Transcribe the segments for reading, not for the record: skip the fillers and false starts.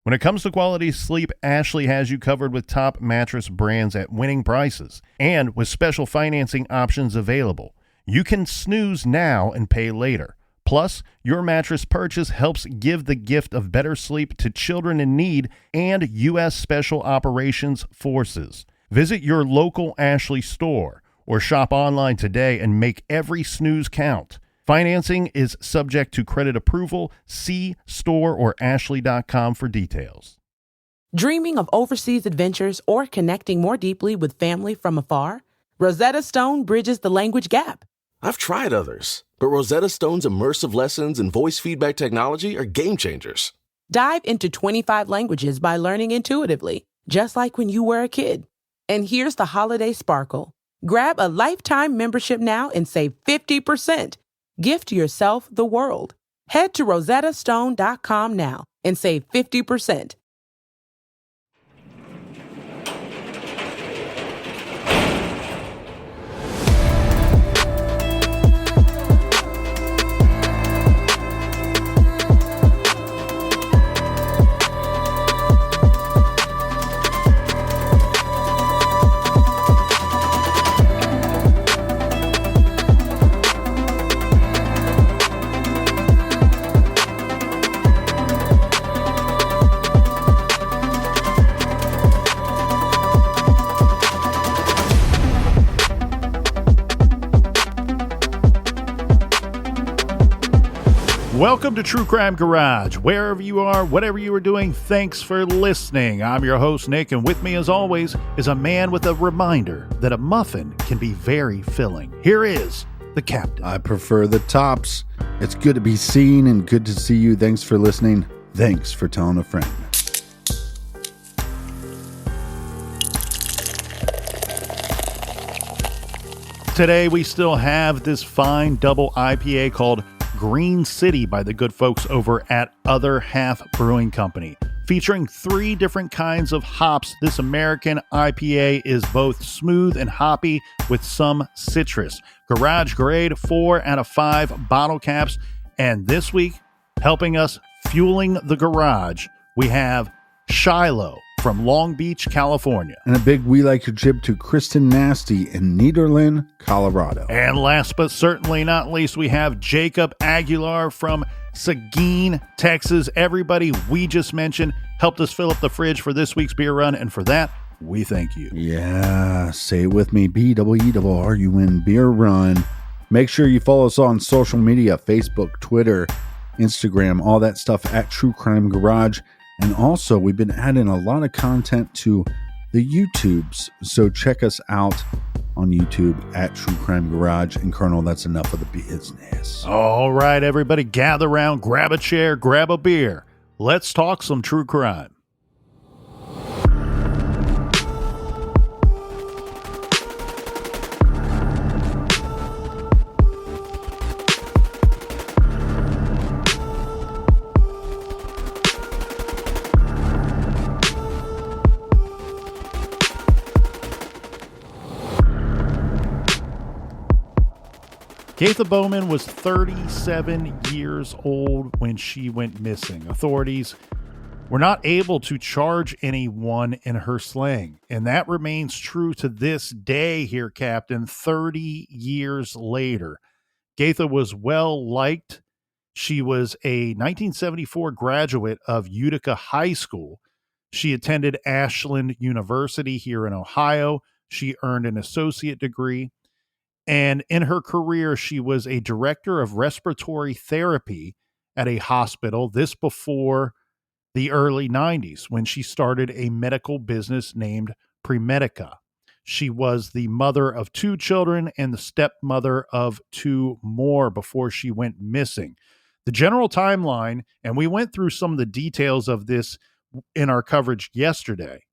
When it comes to quality sleep, Ashley has you covered with top mattress brands at winning prices and with special financing options available. You can snooze now and pay later. Plus, your mattress purchase helps give the gift of better sleep to children in need and U.S. Special Operations Forces. Visit your local Ashley store or shop online today and make every snooze count. Financing is subject to credit approval. See store or ashley.com for details. Dreaming of overseas adventures or connecting more deeply with family from afar? Rosetta Stone bridges the language gap. I've tried others, but Rosetta Stone's immersive lessons and voice feedback technology are game changers. Dive into 25 languages by learning intuitively, just like when you were a kid. And here's the holiday sparkle. Grab a lifetime membership now and save 50%. Gift yourself the world. Head to rosettastone.com now and save 50%. Welcome to True Crime Garage. Wherever you are, whatever you are doing, thanks for listening. I'm your host, Nick, and with me, as always, is a man with a reminder that a muffin can be very filling. Here is the captain. I prefer the tops. It's good to be seen and good to see you. Thanks for listening. Thanks for telling a friend. Today, we still have this fine double IPA called Green City by the good folks over at Other Half Brewing Company. Featuring 3 different kinds of hops, this American IPA is both smooth and hoppy with some citrus. Garage grade 4 out of 5 bottle caps. And this week, helping us fueling the garage, we have Shiloh from Long Beach, California. And a big We Like Your Jib to Kristen Nasty in Nederland, Colorado. And last but certainly not least, we have Jacob Aguilar from Seguin, Texas. Everybody we just mentioned helped us fill up the fridge for this week's beer run, and for that, we thank you. Yeah, say it with me, BWERUN Beer Run. Make sure you follow us on social media, Facebook, Twitter, Instagram, all that stuff at True Crime Garage. And also, we've been adding a lot of content to the YouTubes, so check us out on YouTube at True Crime Garage. And Colonel, that's enough of the business. All right, everybody, gather around, grab a chair, grab a beer. Let's talk some true crime. Gatha Bowman was 37 years old when she went missing. Authorities were not able to charge anyone in her slaying, and that remains true to this day here, Captain, 30 years later. Gatha was well liked. She was a 1974 graduate of Utica High School. She attended Ashland University here in Ohio. She earned an associate degree. And in her career, she was a director of respiratory therapy at a hospital. This before the early 90s, when she started a medical business named Premedica. She was the mother of 2 children and the stepmother of 2 more before she went missing. The general timeline, and we went through some of the details of this in our coverage yesterday.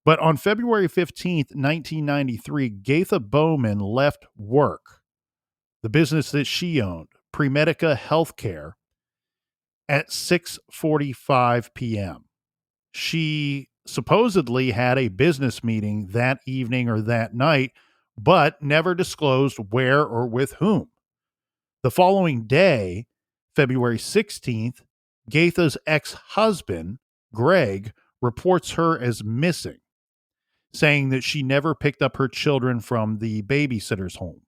But on February 15th, 1993, Gatha Bowman left work, the business that she owned, Premedica Healthcare, at 6:45 p.m. She supposedly had a business meeting that evening or that night, but never disclosed where or with whom. The following day, February 16th, Gatha's ex-husband Greg, reports her as missing, saying that she never picked up her children from the babysitter's home.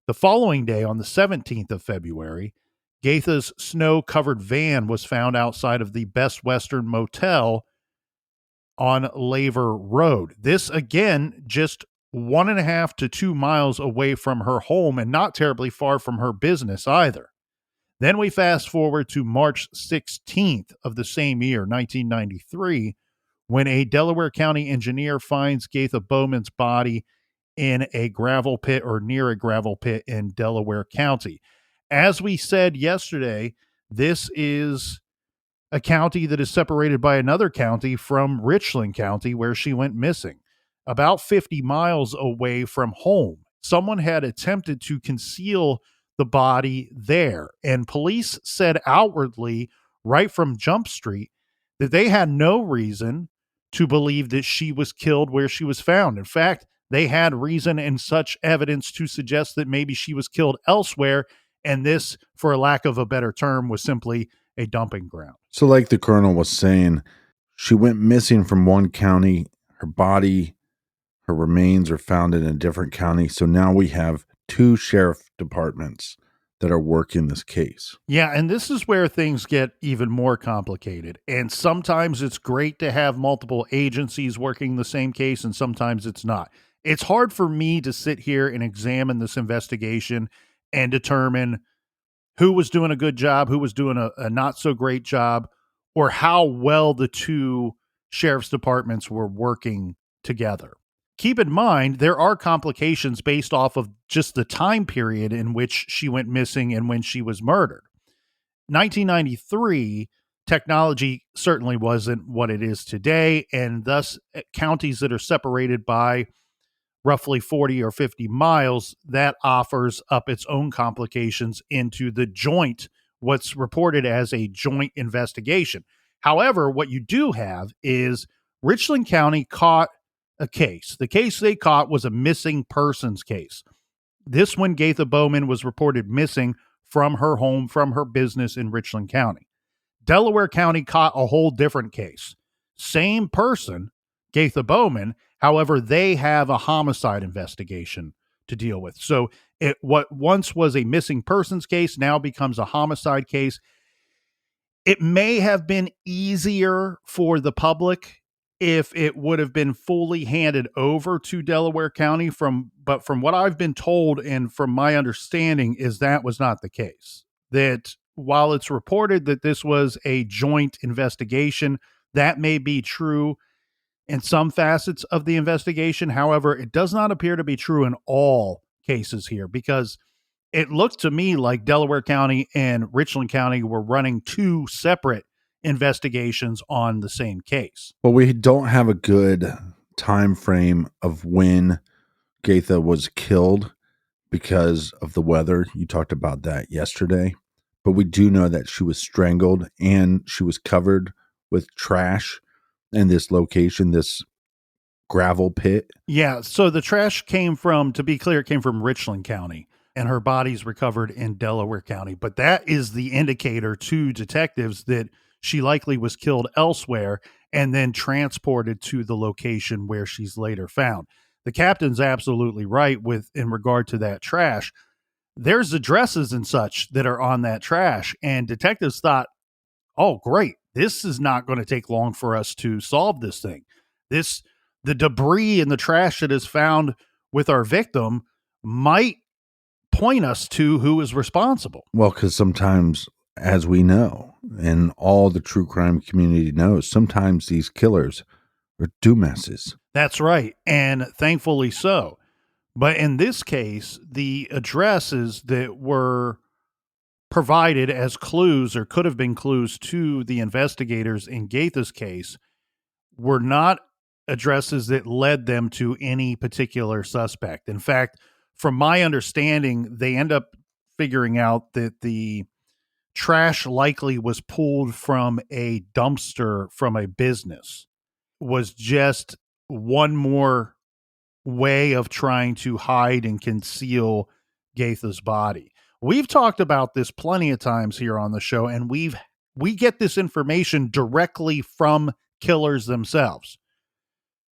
The following day, on the 17th of February, Gatha's snow-covered van was found outside of the Best Western Motel on Laver Road. This, again, just 1.5 to 2 miles away from her home and not terribly far from her business either. Then we fast forward to March 16th of the same year, 1993, when a Delaware County engineer finds Gatha Bowman's body in a gravel pit or near a gravel pit in Delaware County. As we said yesterday, this is a county that is separated by another county from Richland County, where she went missing. About 50 miles away from home, someone had attempted to conceal the body there, and police said outwardly, right from Jump Street, that they had no reason to believe that she was killed where she was found. In fact, they had reason and such evidence to suggest that maybe she was killed elsewhere, and this, for a lack of a better term, was simply a dumping ground. So like the colonel was saying, she went missing from one county. Her body, her remains are found in a different county. So now we have two sheriff departments that are working this case. Yeah, and this is where things get even more complicated. And sometimes it's great to have multiple agencies working the same case, and sometimes it's not. It's hard for me to sit here and examine this investigation and determine who was doing a good job, who was doing a not so great job, or how well the two sheriff's departments were working together. Keep in mind, there are complications based off of just the time period in which she went missing and when she was murdered. 1993, technology certainly wasn't what it is today, and thus counties that are separated by roughly 40 or 50 miles, that offers up its own complications into the joint, what's reported as a joint investigation. However, what you do have is Richland County caught a case. The case they caught was a missing persons case. This one, Gatha Bowman was reported missing from her home, from her business in Richland County. Delaware County caught a whole different case. Same person, Gatha Bowman. However, they have a homicide investigation to deal with. So what once was a missing persons case now becomes a homicide case. It may have been easier for the public if it would have been fully handed over to Delaware County, but from what I've been told and from my understanding is that was not the case. That while it's reported that this was a joint investigation, that may be true in some facets of the investigation. However, it does not appear to be true in all cases here, because it looked to me like Delaware County and Richland County were running two separate investigations on the same case. Well, we don't have a good time frame of when Gatha was killed because of the weather. You talked about that yesterday. But we do know that she was strangled and she was covered with trash in this location, this gravel pit. Yeah, so the trash came from, to be clear, it came from Richland County, and her body's recovered in Delaware County. But that is the indicator to detectives that she likely was killed elsewhere and then transported to the location where she's later found. The captain's absolutely right in regard to that trash. There's addresses and such that are on that trash, and detectives thought, oh, great, this is not going to take long for us to solve this thing. The debris and the trash that is found with our victim might point us to who is responsible. Well, because sometimes, as we know, and all the true crime community knows, sometimes these killers are dumbasses. That's right, and thankfully so. But in this case, the addresses that were provided as clues or could have been clues to the investigators in Gatha's case were not addresses that led them to any particular suspect. In fact, from my understanding, they end up figuring out that the trash likely was pulled from a dumpster from a business, was just one more way of trying to hide and conceal Gatha's body. We've talked about this plenty of times here on the show, and we've we get this information directly from killers themselves,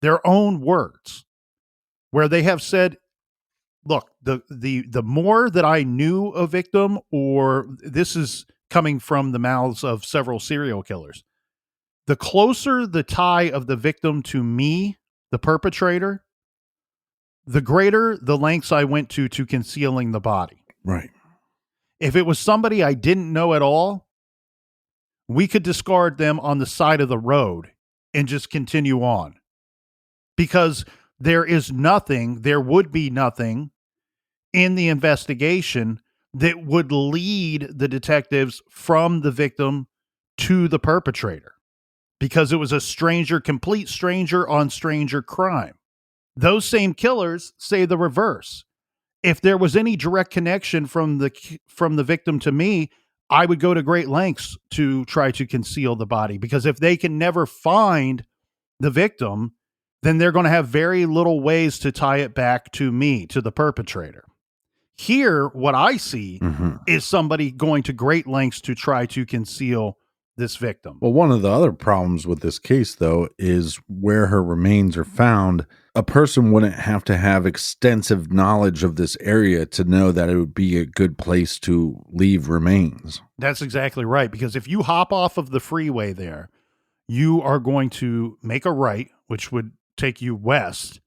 their own words, where they have said, look, the more that I knew a victim, or this is coming from the mouths of several serial killers, the closer the tie of the victim to me, the perpetrator, the greater the lengths I went to concealing the body. Right. If it was somebody I didn't know at all, we could discard them on the side of the road and just continue on, because there would be nothing in the investigation that would lead the detectives from the victim to the perpetrator, because it was a complete stranger on stranger crime. Those same killers say the reverse. If there was any direct connection from the victim to me, I would go to great lengths to try to conceal the body, because if they can never find the victim, then they're going to have very little ways to tie it back to me, to the perpetrator. Here, what I see is somebody going to great lengths to try to conceal this victim. Well, one of the other problems with this case, though, is where her remains are found. A person wouldn't have to have extensive knowledge of this area to know that it would be a good place to leave remains. That's exactly right, because if you hop off of the freeway there, you are going to make a right, which would take you west.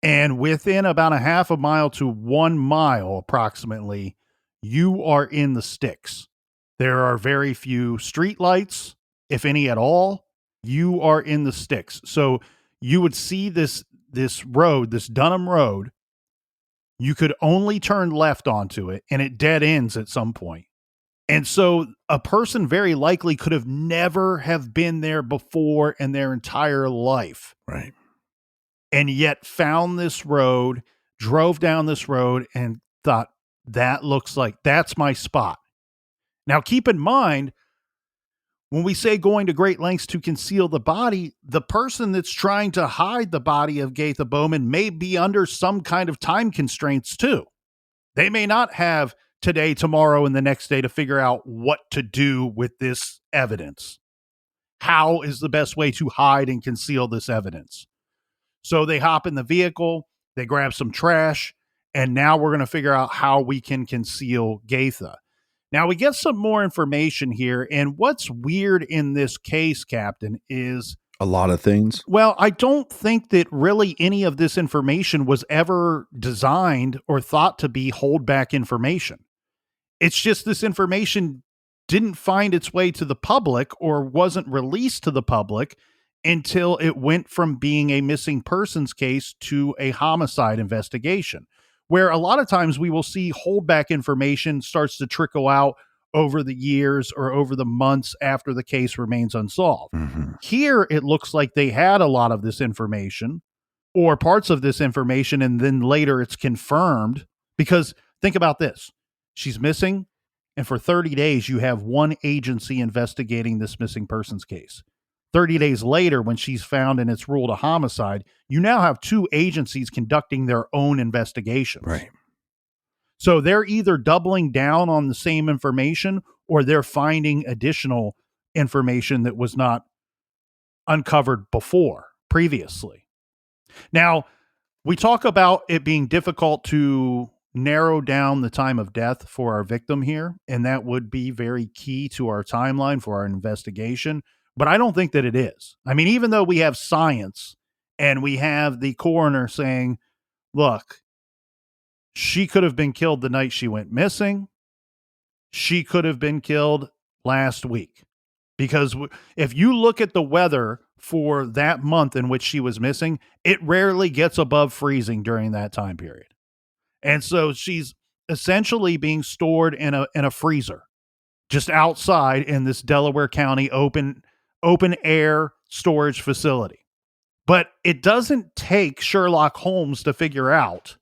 And within about a half a mile to 1 mile approximately, you are in the sticks. There are very few street lights, if any at all. You are in the sticks. So you would see this road, this Dunham Road. You could only turn left onto it, and it dead ends at some point. And so a person very likely could have never have been there before in their entire life. Right. And yet found this road, drove down this road, and thought, that's my spot. Now, keep in mind, when we say going to great lengths to conceal the body, the person that's trying to hide the body of Gatha Bowman may be under some kind of time constraints too. They may not have today, tomorrow, and the next day to figure out what to do with this evidence. How is the best way to hide and conceal this evidence? So they hop in the vehicle, they grab some trash, and now we're going to figure out how we can conceal Gatha. Now we get some more information here, and what's weird in this case, Captain, is a lot of things. Well, I don't think that really any of this information was ever designed or thought to be holdback information. It's just this information didn't find its way to the public or wasn't released to the public until it went from being a missing persons case to a homicide investigation, where a lot of times we will see holdback information starts to trickle out over the years or over the months after the case remains unsolved. Here, it looks like they had a lot of this information or parts of this information, and then later it's confirmed, because think about this. She's missing, and for 30 days, you have one agency investigating this missing persons case. 30 days later, when she's found and it's ruled a homicide, you now have two agencies conducting their own investigations. Right. So they're either doubling down on the same information, or they're finding additional information that was not uncovered previously. Now, we talk about it being difficult to narrow down the time of death for our victim here, and that would be very key to our timeline for our investigation. But I don't think that it is. I mean, even though we have science and we have the coroner saying, look, she could have been killed the night she went missing. She could have been killed last week. Because if you look at the weather for that month in which she was missing, it rarely gets above freezing during that time period. And so she's essentially being stored in a freezer just outside in this Delaware County open air storage facility. But it doesn't take Sherlock Holmes to figure out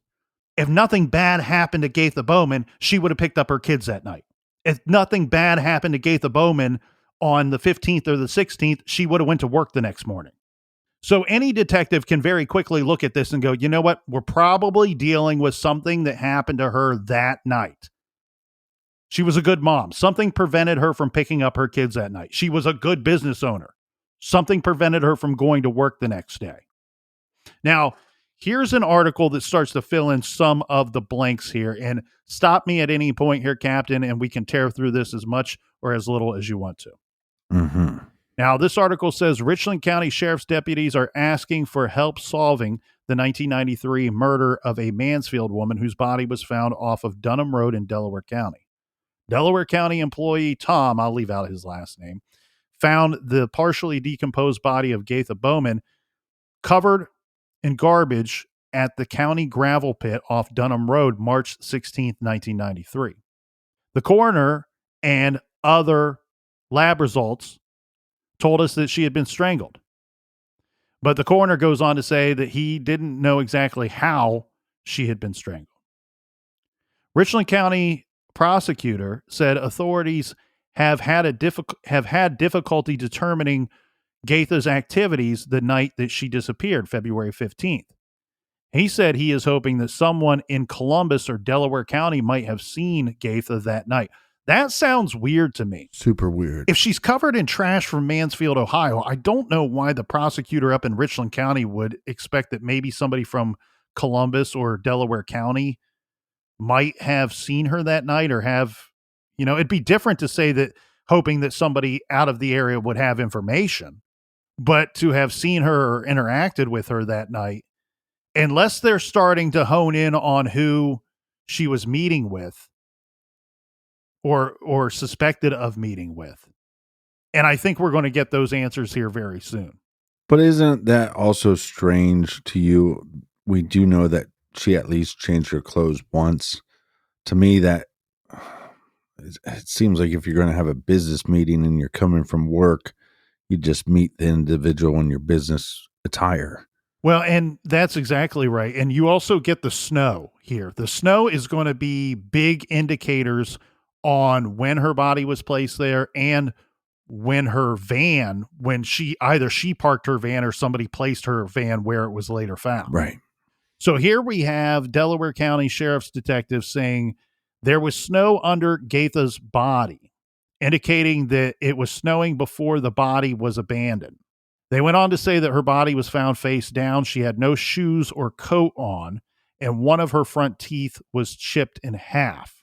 if nothing bad happened to Gatha Bowman, she would have picked up her kids that night. If nothing bad happened to Gatha Bowman on the 15th or the 16th, she would have went to work the next morning. So any detective can very quickly look at this and go, you know what? We're probably dealing with something that happened to her that night. She was a good mom. Something prevented her from picking up her kids at night. She was a good business owner. Something prevented her from going to work the next day. Now, here's an article that starts to fill in some of the blanks here. And stop me at any point here, Captain, and we can tear through this as much or as little as you want to. Mm-hmm. Now, this article says Richland County Sheriff's deputies are asking for help solving the 1993 murder of a Mansfield woman whose body was found off of Dunham Road in Delaware County. Delaware County employee Tom, I'll leave out his last name, found the partially decomposed body of Gatha Bowman covered in garbage at the county gravel pit off Dunham Road, March 16, 1993. The coroner and other lab results told us that she had been strangled. But the coroner goes on to say that he didn't know exactly how she had been strangled. Richland County prosecutor said authorities have had difficulty determining Gatha's activities the night that she disappeared, February 15th. He said he is hoping that someone in Columbus or Delaware County might have seen Gatha that night. That sounds weird to me. Super weird. If she's covered in trash from Mansfield, Ohio, I don't know why the prosecutor up in Richland County would expect that maybe somebody from Columbus or Delaware County might have seen her that night or have, it'd be different to say that hoping that somebody out of the area would have information, but to have seen her or interacted with her that night, unless they're starting to hone in on who she was meeting with or suspected of meeting with. And I think we're going to get those answers here very soon. But isn't that also strange to you? We do know that she at least changed her clothes once. To me, that it seems like if you're going to have a business meeting and you're coming from work, you just meet the individual in your business attire. Well, and that's exactly right. And you also get the snow here. The snow is going to be big indicators on when her body was placed there and when she parked her van or somebody placed her van where it was later found. Right. So here we have Delaware County Sheriff's detectives saying there was snow under Gatha's body, indicating that it was snowing before the body was abandoned. They went on to say that her body was found face down. She had no shoes or coat on, and one of her front teeth was chipped in half.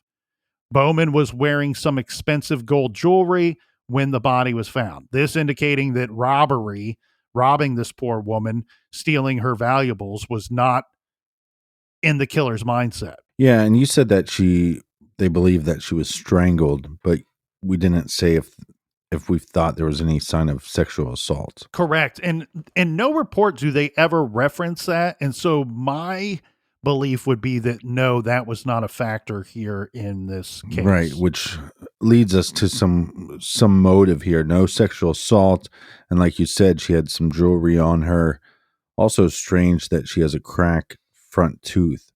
Bowman was wearing some expensive gold jewelry when the body was found. This indicating that robbing this poor woman, stealing her valuables, was not in the killer's mindset. Yeah, and you said that they believe that she was strangled, but we didn't say if we thought there was any sign of sexual assault. Correct. And in no report do they ever reference that. And so my belief would be that no, that was not a factor here in this case. Right, which leads us to some motive here. No sexual assault, and like you said, she had some jewelry on her. Also strange that she has a cracked front tooth.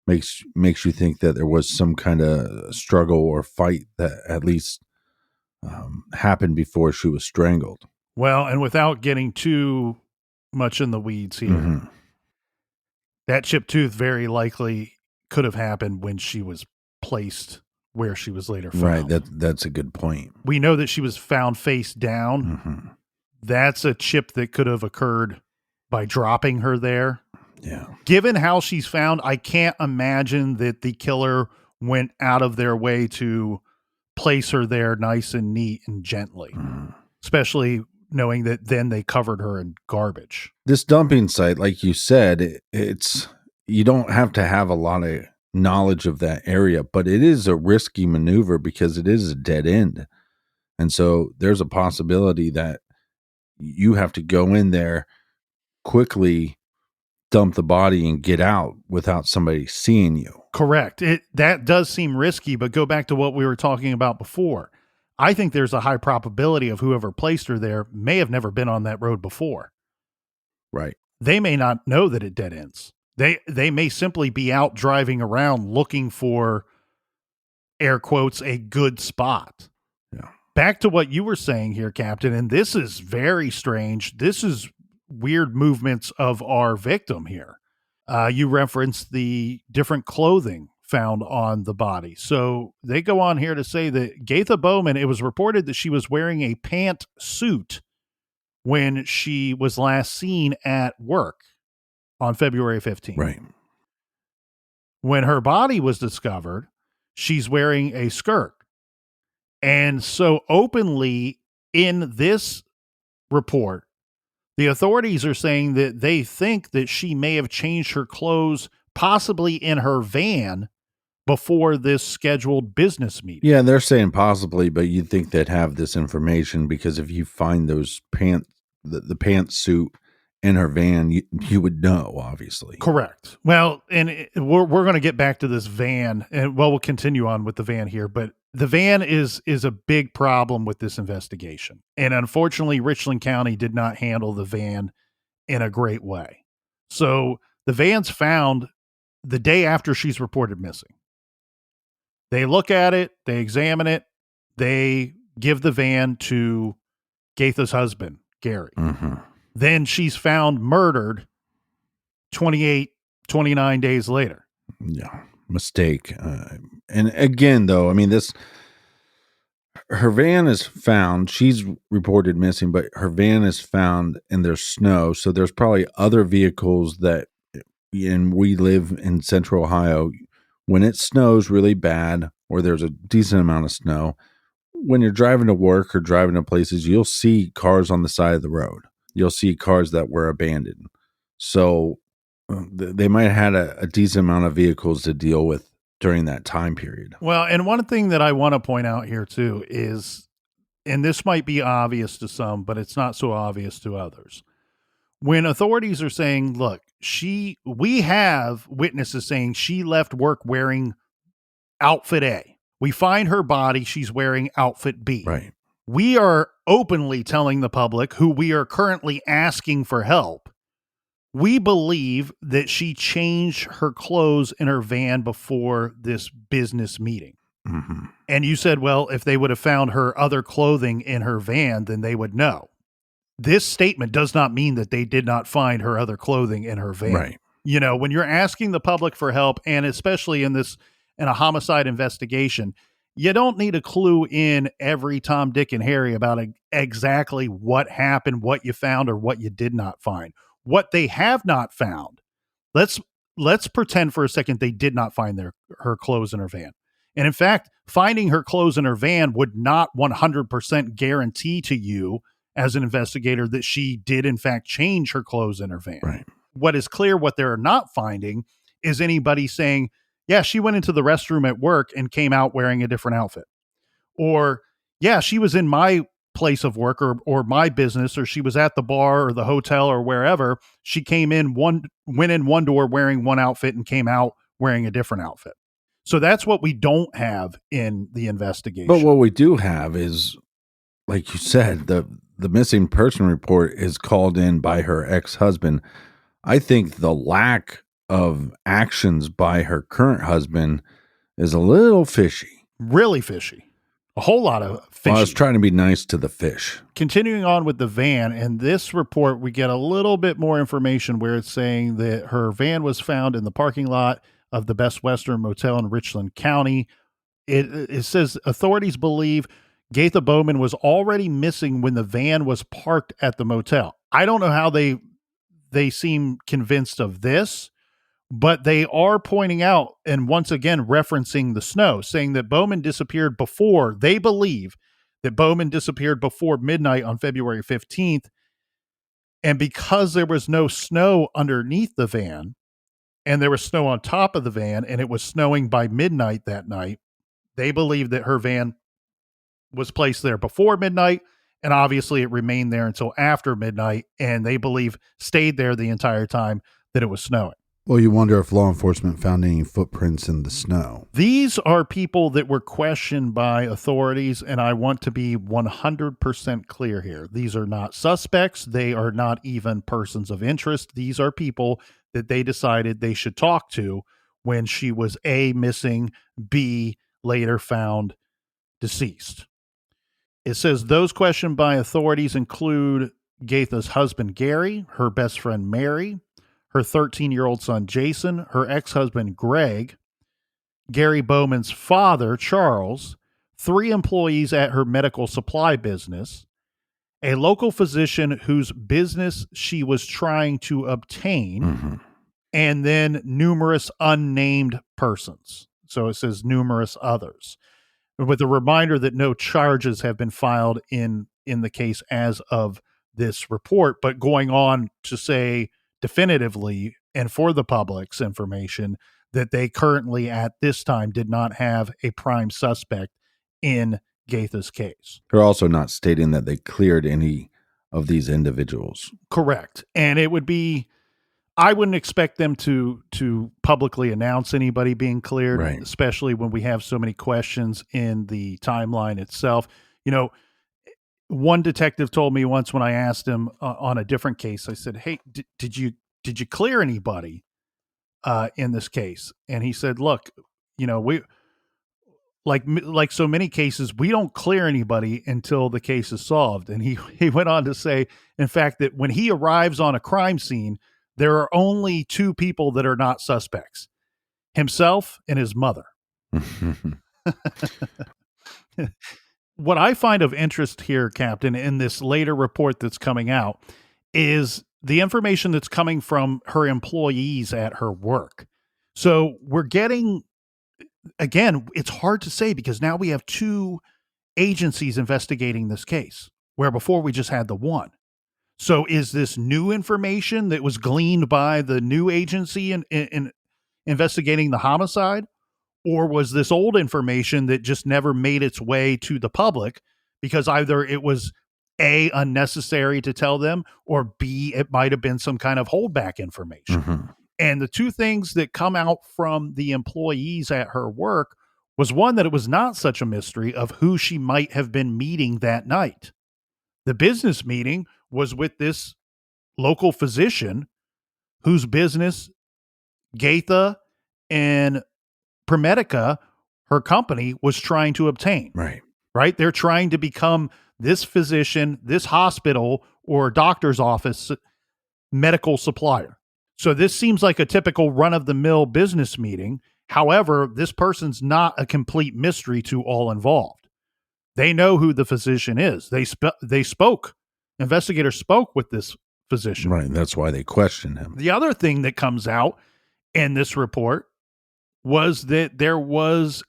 Makes you think that there was some kind of struggle or fight that at least happened before she was strangled. Well, and without getting too much in the weeds here, that chipped tooth very likely could have happened when she was placed where she was later found. Right, that's a good point. We know that she was found face down. Mm-hmm. That's a chip that could have occurred by dropping her there. Yeah. Given how she's found, I can't imagine that the killer went out of their way to place her there nice and neat and gently, especially knowing that then they covered her in garbage. This dumping site, like you said, it's you don't have to have a lot of knowledge of that area, but it is a risky maneuver because it is a dead end. And so there's a possibility that you have to go in there quickly, dump the body, and get out without somebody seeing you. Correct. That does seem risky, but go back to what we were talking about before. I think there's a high probability of whoever placed her there may have never been on that road before. Right. They may not know that it dead ends. They may simply be out driving around looking for, air quotes, a good spot. Yeah. Back to what you were saying here, Captain, and this is very strange. This is weird movements of our victim here. You referenced the different clothing found on the body. So they go on here to say that Gatha Bowman, it was reported that she was wearing a pantsuit when she was last seen at work on February 15th. Right. When her body was discovered, she's wearing a skirt. And so openly in this report, the authorities are saying that they think that she may have changed her clothes, possibly in her van, before this scheduled business meeting. Yeah, they're saying possibly, but you'd think they'd have this information because if you find those the pantsuit in her van, you would know, obviously. Correct. Well, and we're going to get back to this van, and we'll continue on with the van here, but the van is a big problem with this investigation. And unfortunately, Richland County did not handle the van in a great way. So the van's found the day after she's reported missing. They look at it, they examine it, they give the van to Gatha's husband, Gary. Mm-hmm. Then she's found murdered 29 days later. Yeah, mistake. And again, though, I mean, her van is found. She's reported missing, but her van is found and there's snow. So there's probably other vehicles and we live in central Ohio. When it snows really bad or there's a decent amount of snow, when you're driving to work or driving to places, you'll see cars on the side of the road. You'll see cars that were abandoned. So they might have had a decent amount of vehicles to deal with during that time period. Well, and one thing that I want to point out here too is, and this might be obvious to some, but it's not so obvious to others. When authorities are saying, look, we have witnesses saying she left work wearing outfit A. We find her body, she's wearing outfit B. Right. We are openly telling the public, who we are currently asking for help, we believe that she changed her clothes in her van before this business meeting. Mm-hmm. And you said, well, if they would have found her other clothing in her van, then they would know. This statement does not mean that they did not find her other clothing in her van. Right. You know, when you're asking the public for help, and especially in a homicide investigation, you don't need to clue in every Tom, Dick, and Harry about exactly what happened, what you found, or what you did not find. What they have not found, let's pretend for a second they did not find her clothes in her van. And in fact, finding her clothes in her van would not 100% guarantee to you as an investigator that she did in fact change her clothes in her van. Right. What is clear, what they're not finding is anybody saying, yeah, she went into the restroom at work and came out wearing a different outfit. Or, yeah, she was in my place of work or my business, or she was at the bar or the hotel or wherever. She went in one door wearing one outfit and came out wearing a different outfit. So that's what we don't have in the investigation. But what we do have is, like you said, the missing person report is called in by her ex-husband. I think the lack of actions by her current husband is a little fishy. Really fishy. A whole lot of fishy. Well, I was trying to be nice to the fish. Continuing on with the van, and this report, we get a little bit more information where it's saying that her van was found in the parking lot of the Best Western Motel in Richland County. It says authorities believe Gatha Bowman was already missing when the van was parked at the motel. I don't know how they seem convinced of this, but they are pointing out and once again referencing the snow, saying that Bowman disappeared before, they believe that Bowman disappeared before midnight on February 15th. And because there was no snow underneath the van and there was snow on top of the van and it was snowing by midnight that night, they believe that her van was placed there before midnight. And obviously it remained there until after midnight. And they believe stayed there the entire time that it was snowing. Well, you wonder if law enforcement found any footprints in the snow. These are people that were questioned by authorities, and I want to be 100% clear here. These are not suspects. They are not even persons of interest. These are people that they decided they should talk to when she was A, missing, B, later found deceased. It says those questioned by authorities include Gatha's husband, Gary, her best friend, Mary, her 13-year-old son, Jason, her ex-husband, Greg, Gary Bowman's father, Charles, 3 employees at her medical supply business, a local physician whose business she was trying to obtain, and then numerous unnamed persons. So it says numerous others, with a reminder that no charges have been filed in the case as of this report, but going on to say definitively and for the public's information that they currently at this time did not have a prime suspect in Gatha's case. They're also not stating that they cleared any of these individuals. Correct. And it would be, I wouldn't expect them to publicly announce anybody being cleared, Right. especially when we have so many questions in the timeline itself. You know, one detective told me once when I asked him on a different case, I said, "Hey, did you clear anybody in this case?" And he said, "Look, you know, we like so many cases, we don't clear anybody until the case is solved." And he went on to say, in fact, that when he arrives on a crime scene, there are only 2 people that are not suspects: himself and his mother. What I find of interest here, Captain, in this later report that's coming out is the information that's coming from her employees at her work. So we're getting, again, it's hard to say because now we have 2 agencies investigating this case, where before we just had the one. So is this new information that was gleaned by the new agency in investigating the homicide? Or was this old information that just never made its way to the public because either it was A, unnecessary to tell them, or B, it might have been some kind of holdback information. And the 2 things that come out from the employees at her work was, one, that it was not such a mystery of who she might have been meeting that night. The business meeting was with this local physician whose business Gatha and Premedica, her company, was trying to obtain. Right? They're trying to become this physician, this hospital or doctor's office medical supplier. So this seems like a typical run-of-the-mill business meeting. However, this person's not a complete mystery to all involved. They know who the physician is. They spoke. Investigators spoke with this physician. Right. That's why they questioned him. The other thing that comes out in this report was that there was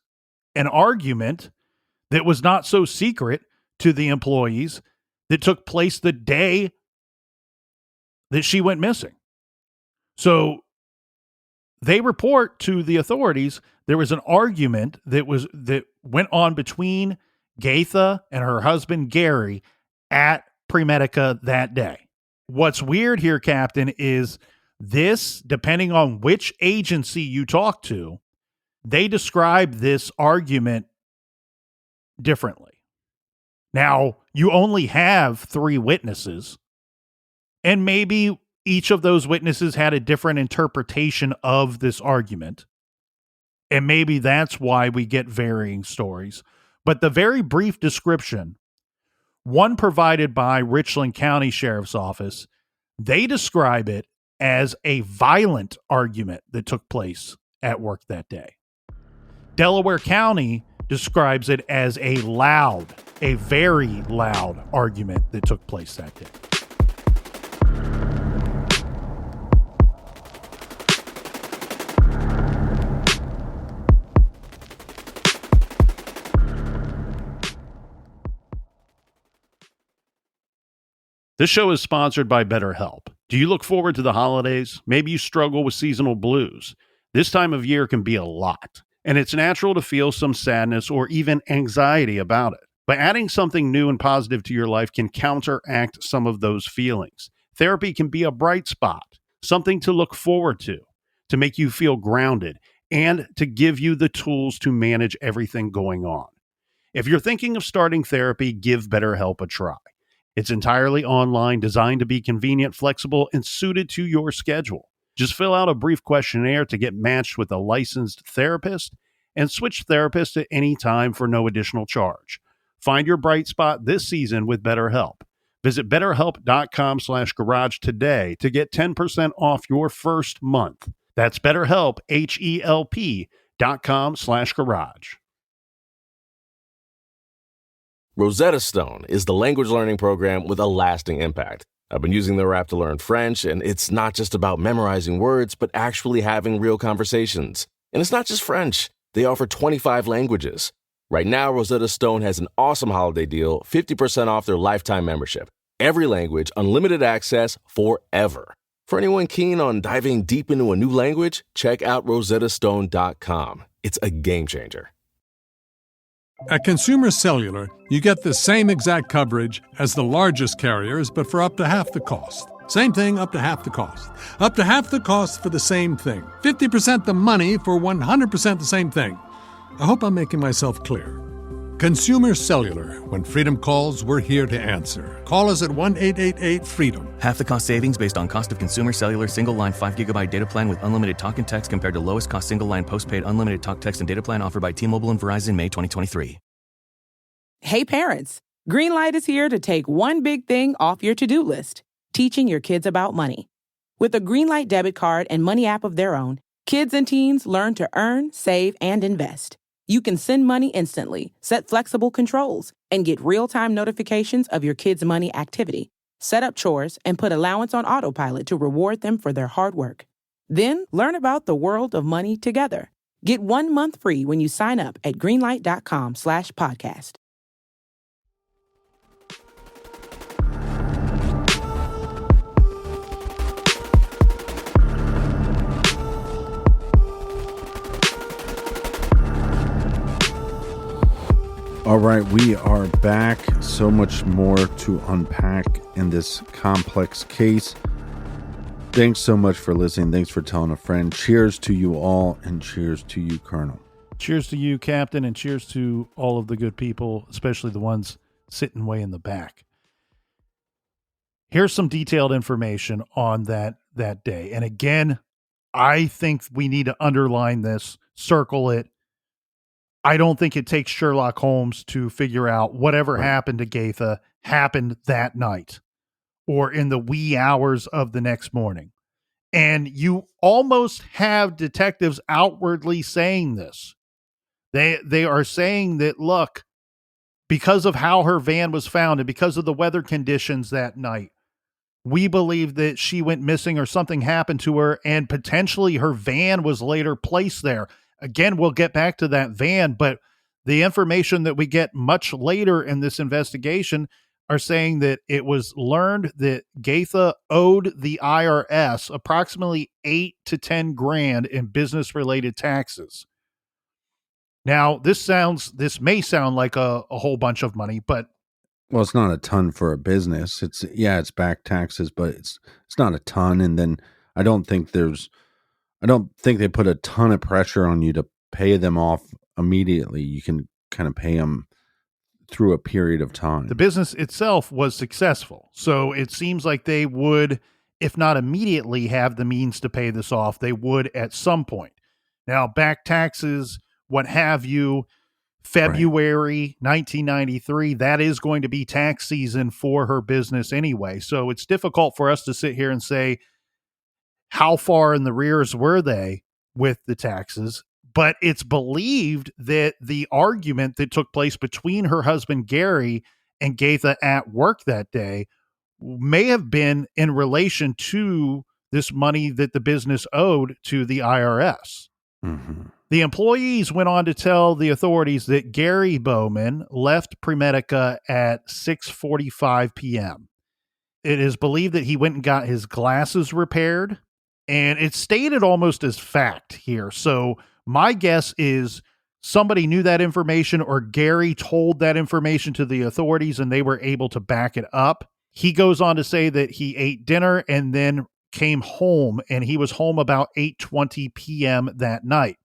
an argument that was not so secret to the employees that took place the day that she went missing. So they report to the authorities there was an argument that went on between Gatha and her husband Gary at Premedica that day. What's weird here, Captain, is this, depending on which agency you talk to, they describe this argument differently. Now, you only have 3 witnesses, and maybe each of those witnesses had a different interpretation of this argument, and maybe that's why we get varying stories. But the very brief description, one provided by Richland County Sheriff's Office, they describe it as a violent argument that took place at work that day. Delaware County describes it as a very loud argument that took place that day. This show is sponsored by BetterHelp. Do you look forward to the holidays? Maybe you struggle with seasonal blues. This time of year can be a lot, and it's natural to feel some sadness or even anxiety about it. But adding something new and positive to your life can counteract some of those feelings. Therapy can be a bright spot, something to look forward to make you feel grounded, and to give you the tools to manage everything going on. If you're thinking of starting therapy, give BetterHelp a try. It's entirely online, designed to be convenient, flexible, and suited to your schedule. Just fill out a brief questionnaire to get matched with a licensed therapist and switch therapists at any time for no additional charge. Find your bright spot this season with BetterHelp. Visit BetterHelp.com/garage today to get 10% off your first month. That's BetterHelp, HELP.com/garage rosetta.com/garage. Rosetta Stone is the language learning program with a lasting impact. I've been using their app to learn French, and it's not just about memorizing words, but actually having real conversations. And it's not just French. They offer 25 languages. Right now, Rosetta Stone has an awesome holiday deal, 50% off their lifetime membership. Every language, unlimited access forever. For anyone keen on diving deep into a new language, check out rosettastone.com. It's a game changer. At Consumer Cellular, you get the same exact coverage as the largest carriers, but for up to half the cost. Same thing, up to half the cost. Up to half the cost for the same thing. 50% the money for 100% the same thing. I hope I'm making myself clear. Consumer Cellular. When freedom calls, we're here to answer. Call us at 1-888-FREEDOM. Half the cost savings based on cost of Consumer Cellular single-line 5GB data plan with unlimited talk and text compared to lowest cost single-line postpaid unlimited talk, text, and data plan offered by T-Mobile and Verizon May 2023. Hey parents, Greenlight is here to take one big thing off your to-do list, teaching your kids about money. With a Greenlight debit card and money app of their own, kids and teens learn to earn, save, and invest. You can send money instantly, set flexible controls, and get real-time notifications of your kids' money activity. Set up chores and put allowance on autopilot to reward them for their hard work. Then learn about the world of money together. Get 1 month free when you sign up at greenlight.com/podcast. All right, we are back. So much more to unpack in this complex case. Thanks so much for listening. Thanks for telling a friend. Cheers to you all, and cheers to you, Colonel. Cheers to you, Captain, and cheers to all of the good people, especially the ones sitting way in the back. Here's some detailed information on that day. And again, I think we need to underline this, circle it. I don't think it takes Sherlock Holmes to figure out whatever happened to Gatha happened that night or in the wee hours of the next morning. And you almost have detectives outwardly saying this. They are saying that, look, because of how her van was found and because of the weather conditions that night, we believe that she went missing or something happened to her, and potentially her van was later placed there. Again, we'll get back to that van, but the information that we get much later in this investigation are saying that it was learned that Gatha owed the IRS approximately 8 to 10 grand in business-related taxes. Now, this may sound like a whole bunch of money, but well, it's not a ton for a business. It's back taxes, but it's not a ton. And then I don't think they put a ton of pressure on you to pay them off immediately. You can kind of pay them through a period of time. The business itself was successful. So it seems like they would, if not immediately have the means to pay this off, they would at some point. Now, back taxes, what have you, February 1993, that is going to be tax season for her business anyway. So it's difficult for us to sit here and say, how far in the rears were they with the taxes? But it's believed that the argument that took place between her husband, Gary, and Gatha at work that day may have been in relation to this money that the business owed to the IRS. Mm-hmm. The employees went on to tell the authorities that Gary Bowman left Premedica at 6:45 p.m. It is believed that he went and got his glasses repaired, and it's stated almost as fact here. So my guess is somebody knew that information, or Gary told that information to the authorities and they were able to back it up. He goes on to say that he ate dinner and then came home, and he was home about 8:20 p.m. that night.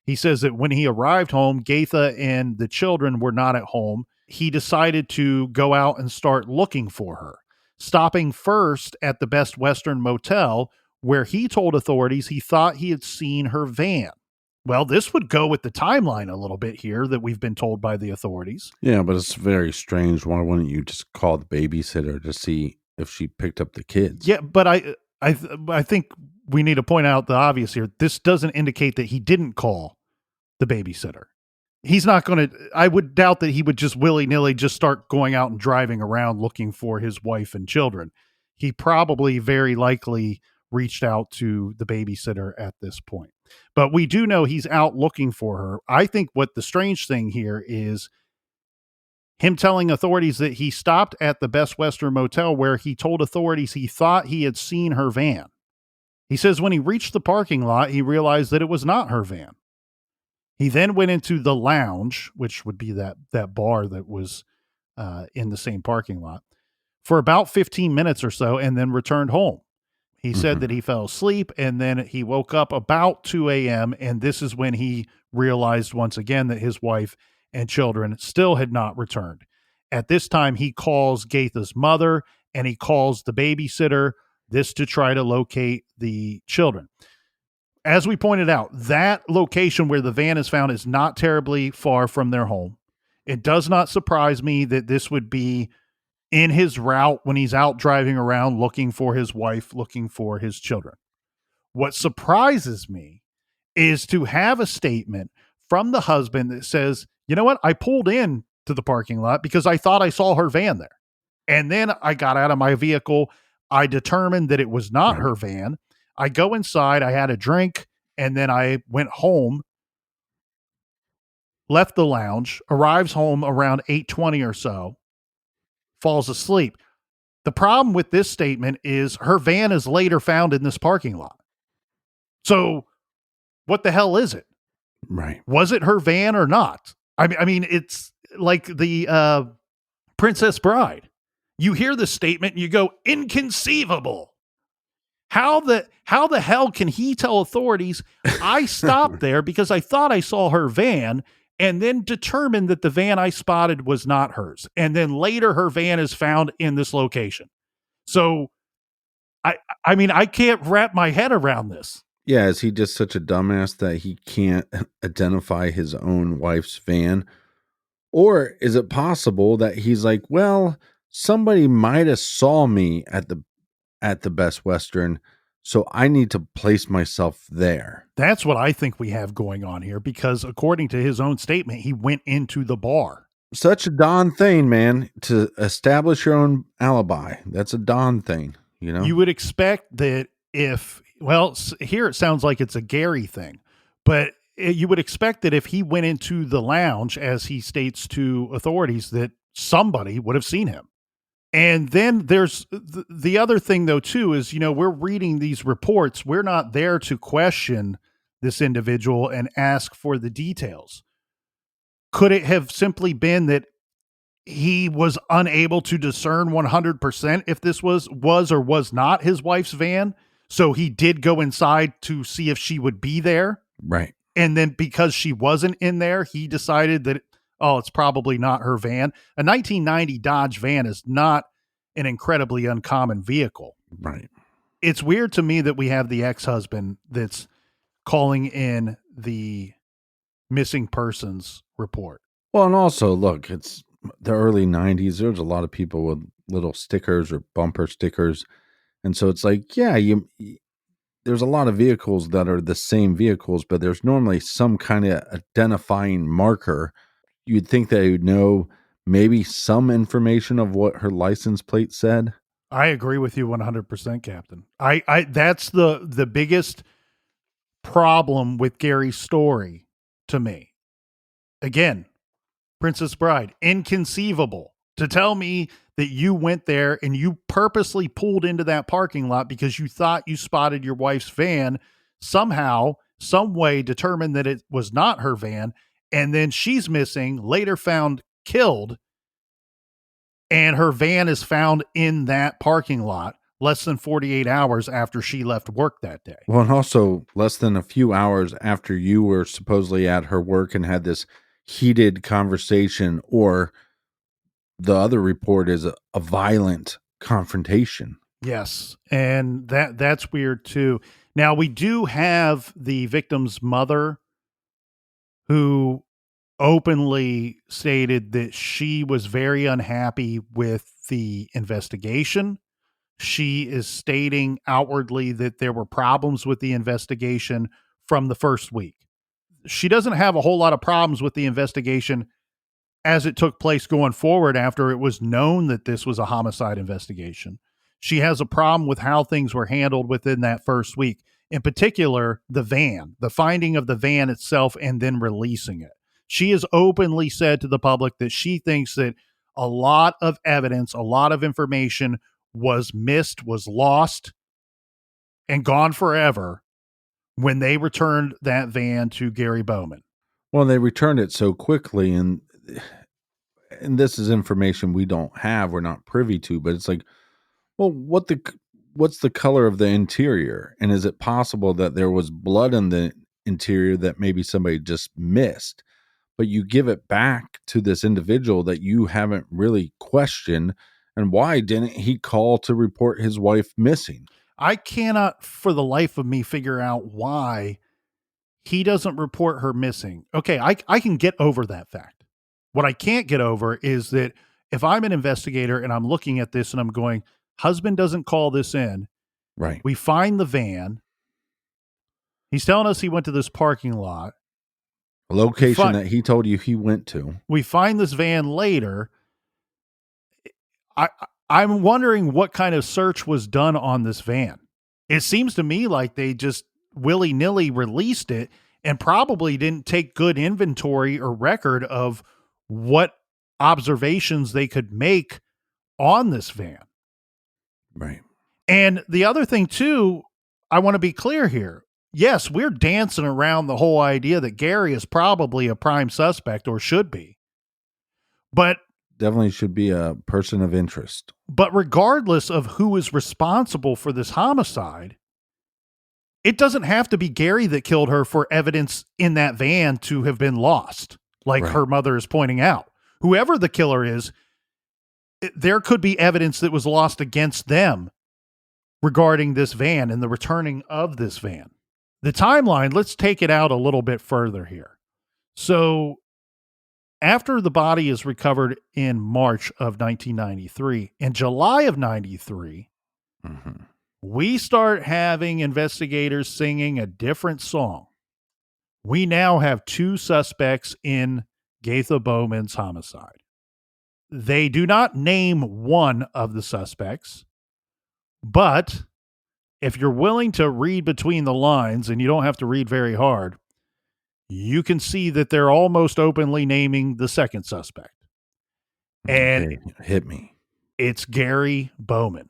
He says that when he arrived home, Gatha and the children were not at home. He decided to go out and start looking for her, stopping first at the Best Western Motel, where he told authorities he thought he had seen her van. Well, this would go with the timeline a little bit here that we've been told by the authorities. Yeah, but it's very strange. Why wouldn't you just call the babysitter to see if she picked up the kids? Yeah, but I think we need to point out the obvious here. This doesn't indicate that he didn't call the babysitter. He's not going to, I would doubt that he would just willy-nilly just start going out and driving around looking for his wife and children. He probably very likely reached out to the babysitter at this point. But we do know he's out looking for her. I think what the strange thing here is him telling authorities that he stopped at the Best Western Motel where he told authorities he thought he had seen her van. He says when he reached the parking lot, he realized that it was not her van. He then went into the lounge, which would be that bar that was in the same parking lot, for about 15 minutes or so, and then returned home. He said that he fell asleep, and then he woke up about 2 a.m., and this is when he realized once again that his wife and children still had not returned. At this time, he calls Gatha's mother, and he calls the babysitter, this to try to locate the children. As we pointed out, that location where the van is found is not terribly far from their home. It does not surprise me that this would be in his route when he's out driving around looking for his wife, looking for his children. What surprises me is to have a statement from the husband that says, you know what, I pulled in to the parking lot because I thought I saw her van there. And then I got out of my vehicle. I determined that it was not her van. I go inside, I had a drink, and then I went home, left the lounge, arrives home around 8:20 or so, falls asleep. The problem with this statement is her van is later found in this parking lot. So what the hell is it? Right. Was it her van or not? I mean, it's like the Princess Bride. You hear the statement and you go, inconceivable. How the hell can he tell authorities I stopped there because I thought I saw her van and then determined that the van I spotted was not hers. And then later her van is found in this location. So I mean, I can't wrap my head around this. Yeah, is he just such a dumbass that he can't identify his own wife's van? Or is it possible that he's like, well, somebody might have saw me at the Best Western, so I need to place myself there. That's what I think we have going on here, because according to his own statement, he went into the bar. Such a Don thing, man, to establish your own alibi. That's a Don thing, you know? You would expect that here it sounds like it's a Gary thing, but you would expect that if he went into the lounge, as he states to authorities, that somebody would have seen him. And then there's the other thing, though, too, is, we're reading these reports. We're not there to question this individual and ask for the details. Could it have simply been that he was unable to discern 100% if this was or was not his wife's van? So he did go inside to see if she would be there. Right. And then because she wasn't in there, he decided that, it's probably not her van. A 1990 Dodge van is not an incredibly uncommon vehicle. Right. It's weird to me that we have the ex-husband that's calling in the missing persons report. Well, and also, look, it's the early 90s. There's a lot of people with little stickers or bumper stickers. And so it's like, yeah, there's a lot of vehicles that are the same vehicles, but there's normally some kind of identifying marker. You'd think they would know maybe some information of what her license plate said. I agree with you 100%, Captain. I that's the biggest problem with Gary's story to me. Again, Princess Bride, inconceivable to tell me that you went there and you purposely pulled into that parking lot because you thought you spotted your wife's van, somehow, some way determined that it was not her van, and then she's missing, later found killed, and her van is found in that parking lot less than 48 hours after she left work that day. Well, and also less than a few hours after you were supposedly at her work and had this heated conversation, or the other report is a violent confrontation. Yes, and that's weird too. Now, we do have the victim's mother who openly stated that she was very unhappy with the investigation. She is stating outwardly that there were problems with the investigation from the first week. she doesn't have a whole lot of problems with the investigation as it took place going forward after it was known that this was a homicide investigation. She has a problem with how things were handled within that first week. In particular, the van, the finding of the van itself and then releasing it. She has openly said to the public that she thinks that a lot of evidence, a lot of information was missed, was lost, and gone forever when they returned that van to Gary Bowman. Well, they returned it so quickly, and this is information we don't have, we're not privy to, but it's like, well, what's the color of the interior? And is it possible that there was blood in the interior that maybe somebody just missed? But you give it back to this individual that you haven't really questioned. And why didn't he call to report his wife missing? I cannot for the life of me figure out why he doesn't report her missing. Okay, I can get over that fact. What I can't get over is that if I'm an investigator and I'm looking at this and I'm going, husband doesn't call this in. Right. We find the van. He's telling us he went to this parking lot. A location that he told you he went to. We find this van later. I'm wondering what kind of search was done on this van. It seems to me like they just willy-nilly released it and probably didn't take good inventory or record of what observations they could make on this van. Right. And the other thing too, I want to be clear here. Yes, we're dancing around the whole idea that Gary is probably a prime suspect or should be. But definitely should be a person of interest. But regardless of who is responsible for this homicide, it doesn't have to be Gary that killed her for evidence in that van to have been lost, like her mother is pointing out. Whoever the killer is, there could be evidence that was lost against them regarding this van and the returning of this van. The timeline, let's take it out a little bit further here. So after the body is recovered in March of 1993, in July of 93, we start having investigators singing a different song. We now have two suspects in Gatha Bowman's homicide. They do not name one of the suspects, but if you're willing to read between the lines, and you don't have to read very hard, you can see that they're almost openly naming the second suspect. And hit me. It's Gary Bowman.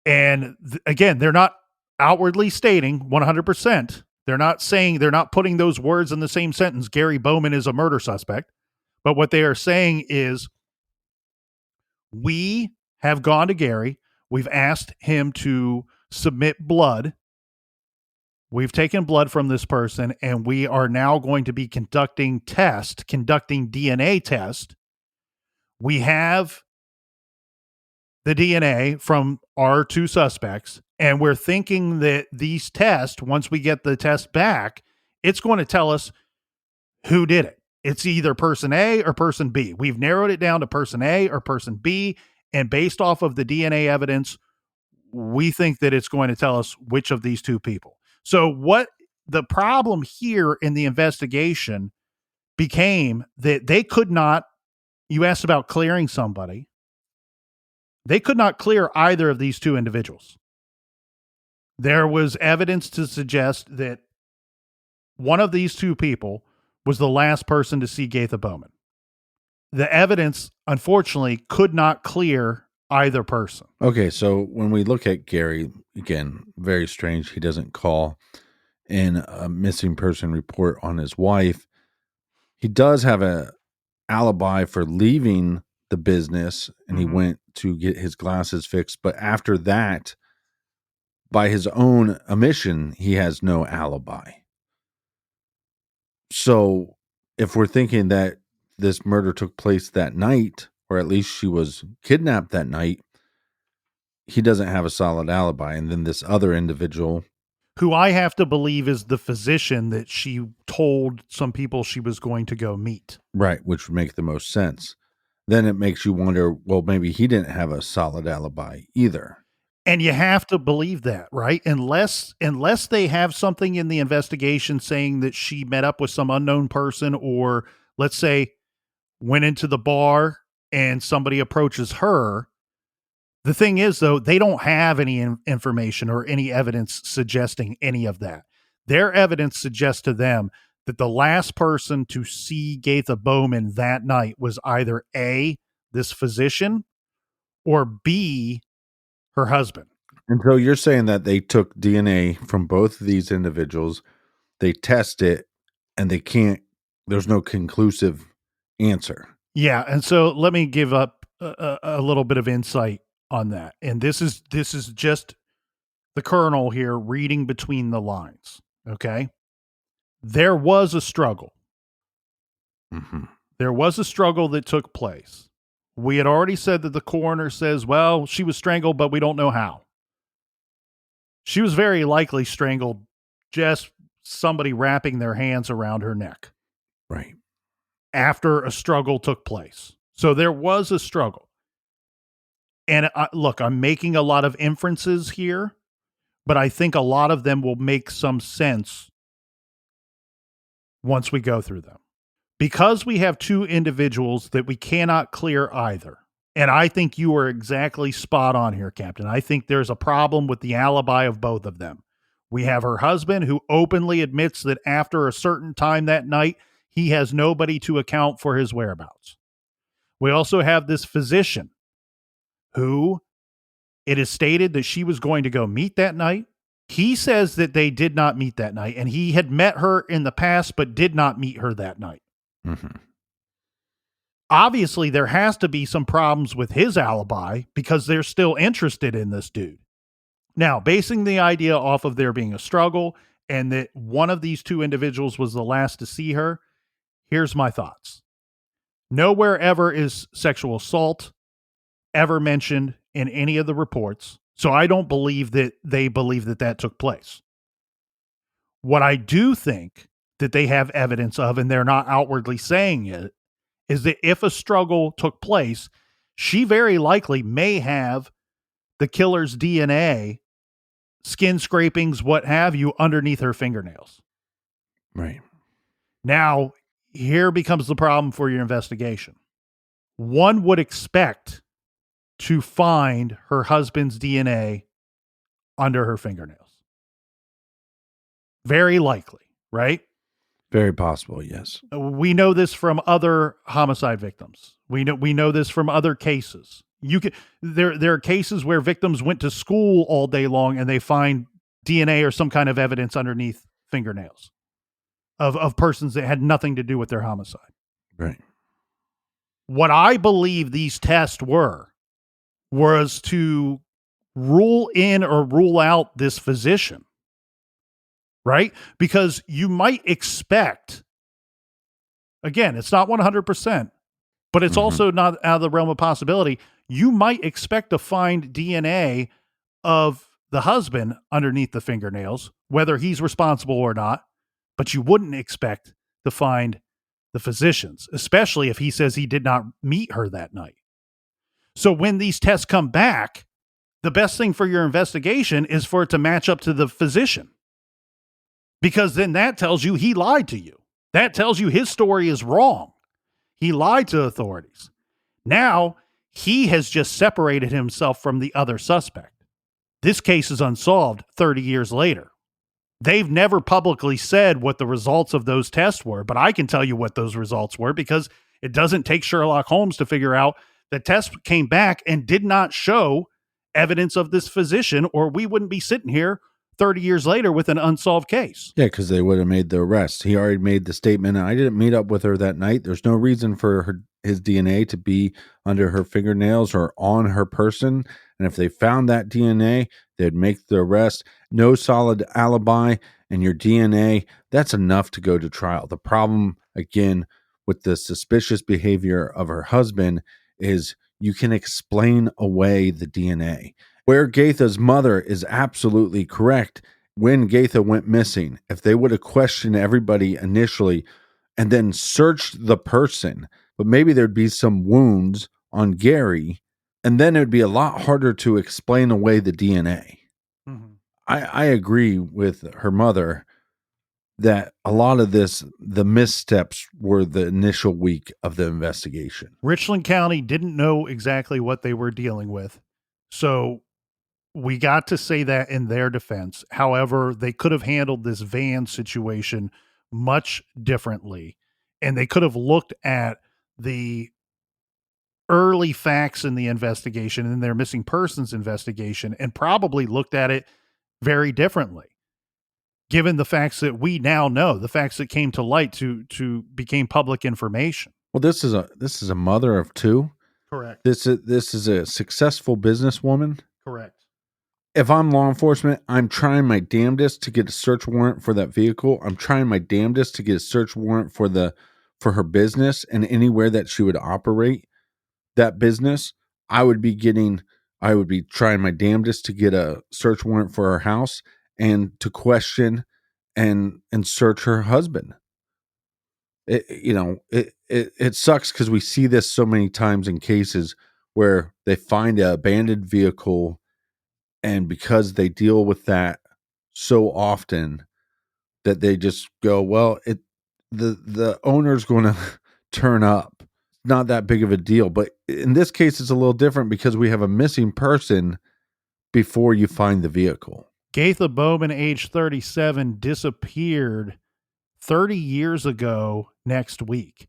And again, they're not outwardly stating 100%. They're not putting those words in the same sentence. Gary Bowman is a murder suspect. But what they are saying is, we have gone to Gary. We've asked him to submit blood. We've taken blood from this person, and we are now going to be conducting DNA test. We have the DNA from our two suspects, and we're thinking that these tests, once we get the test back, it's going to tell us who did it. It's either person A or person B. We've narrowed it down to person A or person B, and based off of the DNA evidence, we think that it's going to tell us which of these two people. So what the problem here in the investigation became that they could not, you asked about clearing somebody, they could not clear either of these two individuals. There was evidence to suggest that one of these two people was the last person to see Gatha Bowman. The evidence, unfortunately, could not clear either person. Okay, so when we look at Gary, again, very strange. He doesn't call in a missing person report on his wife. He does have a alibi for leaving the business, and he went to get his glasses fixed. But after that, by his own admission, he has no alibi. So if we're thinking that this murder took place that night, or at least she was kidnapped that night, he doesn't have a solid alibi. And then this other individual, who I have to believe is the physician that she told some people she was going to go meet. Right, which would make the most sense. Then it makes you wonder, well, maybe he didn't have a solid alibi either. And you have to believe that, right? Unless they have something in the investigation saying that she met up with some unknown person, or let's say went into the bar and somebody approaches her. The thing is, though, they don't have any information or any evidence suggesting any of that. Their evidence suggests to them that the last person to see Gatha Bowman that night was either A, this physician, or B, her husband. And so you're saying that they took DNA from both of these individuals, they test it, and there's no conclusive answer. Yeah, and so let me give up a little bit of insight on that. And this is just the colonel here reading between the lines, okay? There was a struggle. Mm-hmm. There was a struggle that took place. We had already said that the coroner says, well, she was strangled, but we don't know how. She was very likely strangled, just somebody wrapping their hands around her neck. Right. After a struggle took place. So there was a struggle. And look, I'm making a lot of inferences here, but I think a lot of them will make some sense once we go through them. Because we have two individuals that we cannot clear either. And I think you are exactly spot on here, Captain. I think there's a problem with the alibi of both of them. We have her husband who openly admits that after a certain time that night, he has nobody to account for his whereabouts. We also have this physician who it is stated that she was going to go meet that night. He says that they did not meet that night, and he had met her in the past but did not meet her that night. Mm-hmm. Obviously, there has to be some problems with his alibi because they're still interested in this dude. Now, basing the idea off of there being a struggle and that one of these two individuals was the last to see her, here's my thoughts. Nowhere ever is sexual assault ever mentioned in any of the reports, so I don't believe that they believe that that took place. What I do think that they have evidence of, and they're not outwardly saying it, is that if a struggle took place, she very likely may have the killer's DNA, skin scrapings, what have you, underneath her fingernails. Right. Now, here becomes the problem for your investigation. One would expect to find her husband's DNA under her fingernails. Very likely, right? Very possible, yes. We know this from other homicide victims. We know this from other cases. There are cases where victims went to school all day long and they find DNA or some kind of evidence underneath fingernails of persons that had nothing to do with their homicide. Right. What I believe these tests was to rule in or rule out this physician. Right? Because you might expect, again, it's not 100%, but it's also not out of the realm of possibility. You might expect to find DNA of the husband underneath the fingernails, whether he's responsible or not, but you wouldn't expect to find the physician's, especially if he says he did not meet her that night. So when these tests come back, the best thing for your investigation is for it to match up to the physician. Because then that tells you he lied to you. That tells you his story is wrong. He lied to authorities. Now, he has just separated himself from the other suspect. This case is unsolved 30 years later. They've never publicly said what the results of those tests were, but I can tell you what those results were because it doesn't take Sherlock Holmes to figure out the test came back and did not show evidence of this physician, or we wouldn't be sitting here 30 years later with an unsolved case. Yeah, because they would have made the arrest. He already made the statement, I didn't meet up with her that night. There's no reason for his DNA to be under her fingernails or on her person. And if they found that DNA, they'd make the arrest. No solid alibi and your DNA, that's enough to go to trial. The problem, again, with the suspicious behavior of her husband is you can explain away the DNA. Where Gatha's mother is absolutely correct, when Gatha went missing, if they would have questioned everybody initially and then searched the person, but maybe there'd be some wounds on Gary And then it would be a lot harder to explain away the DNA. Mhm. I agree with her mother that a lot of this, the missteps were the initial week of the investigation. Richland County didn't know exactly what they were dealing with. So we got to say that in their defense. However, they could have handled this van situation much differently. And they could have looked at the early facts in the investigation and their missing persons investigation and probably looked at it very differently. Given the facts that we now know, the facts that came to light to became public information. Well, this is a mother of two. Correct. This is a successful businesswoman. Correct. If I'm law enforcement, I'm trying my damnedest to get a search warrant for that vehicle. I'm trying my damnedest to get a search warrant for her business and anywhere that she would operate that business. I would be trying my damnedest to get a search warrant for her house and to question and search her husband. It sucks because we see this so many times in cases where they find an abandoned vehicle, and because they deal with that so often that they just go, well, the owner's going to turn up. Not that big of a deal. But in this case, it's a little different because we have a missing person before you find the vehicle. Gatha Bowman, age 37, disappeared 30 years ago next week.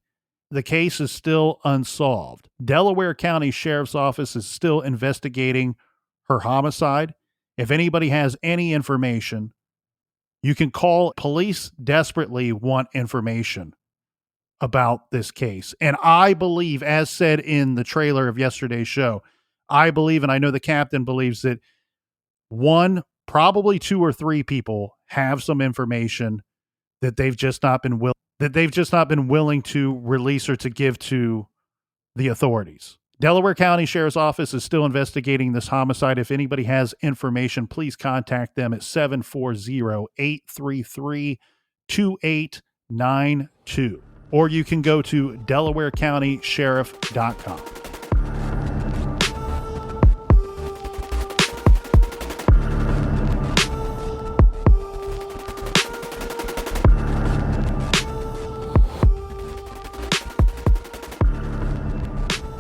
The case is still unsolved. Delaware County Sheriff's Office is still investigating her homicide. If anybody has any information, you can call. Police desperately want information about this case. And I believe, as said in the trailer of yesterday's show, I believe, and I know the captain believes, that one, probably two or three people have some information that they've just not been willing to release or to give to the authorities. Delaware County Sheriff's Office is still investigating this homicide. If anybody has information, please contact them at 740-833-2892. Or you can go to DelawareCountySheriff.com.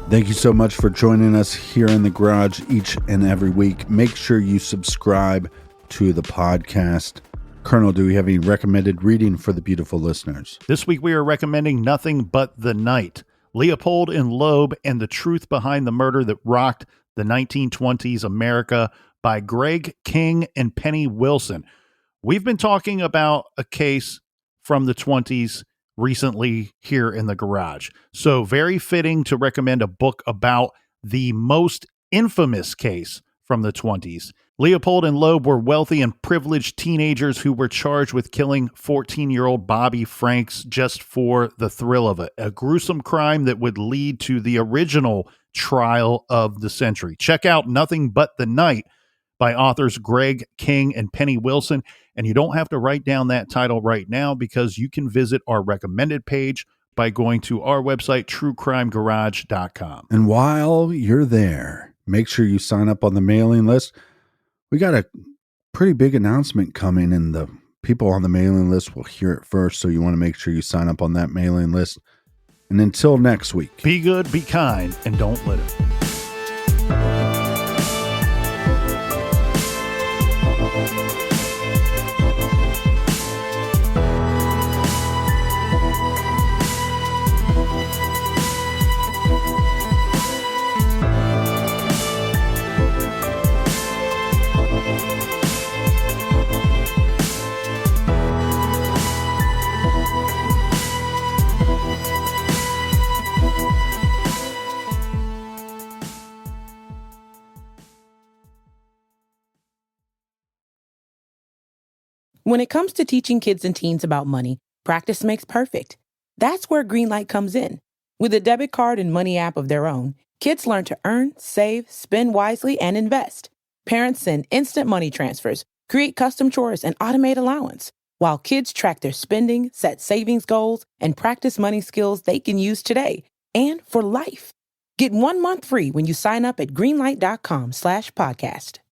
Thank you so much for joining us here in the garage each and every week. Make sure you subscribe to the podcast. Colonel, do we have any recommended reading for the beautiful listeners? This week we are recommending Nothing But the Night, Leopold and Loeb and the Truth Behind the Murder That Rocked the 1920s America by Greg King and Penny Wilson. We've been talking about a case from the 20s recently here in the garage. So very fitting to recommend a book about the most infamous case from the 20s. Leopold and Loeb were wealthy and privileged teenagers who were charged with killing 14-year-old Bobby Franks just for the thrill of it. A gruesome crime that would lead to the original trial of the century. Check out Nothing But the Night by authors Greg King and Penny Wilson. And you don't have to write down that title right now because you can visit our recommended page by going to our website, truecrimegarage.com. And while you're there, make sure you sign up on the mailing list. We got a pretty big announcement coming, and the people on the mailing list will hear it first. So you want to make sure you sign up on that mailing list. And until next week, be good, be kind, and don't litter. When it comes to teaching kids and teens about money, practice makes perfect. That's where Greenlight comes in. With a debit card and money app of their own, kids learn to earn, save, spend wisely, and invest. Parents send instant money transfers, create custom chores, and automate allowance, while kids track their spending, set savings goals, and practice money skills they can use today and for life. Get 1 month free when you sign up at greenlight.com/podcast.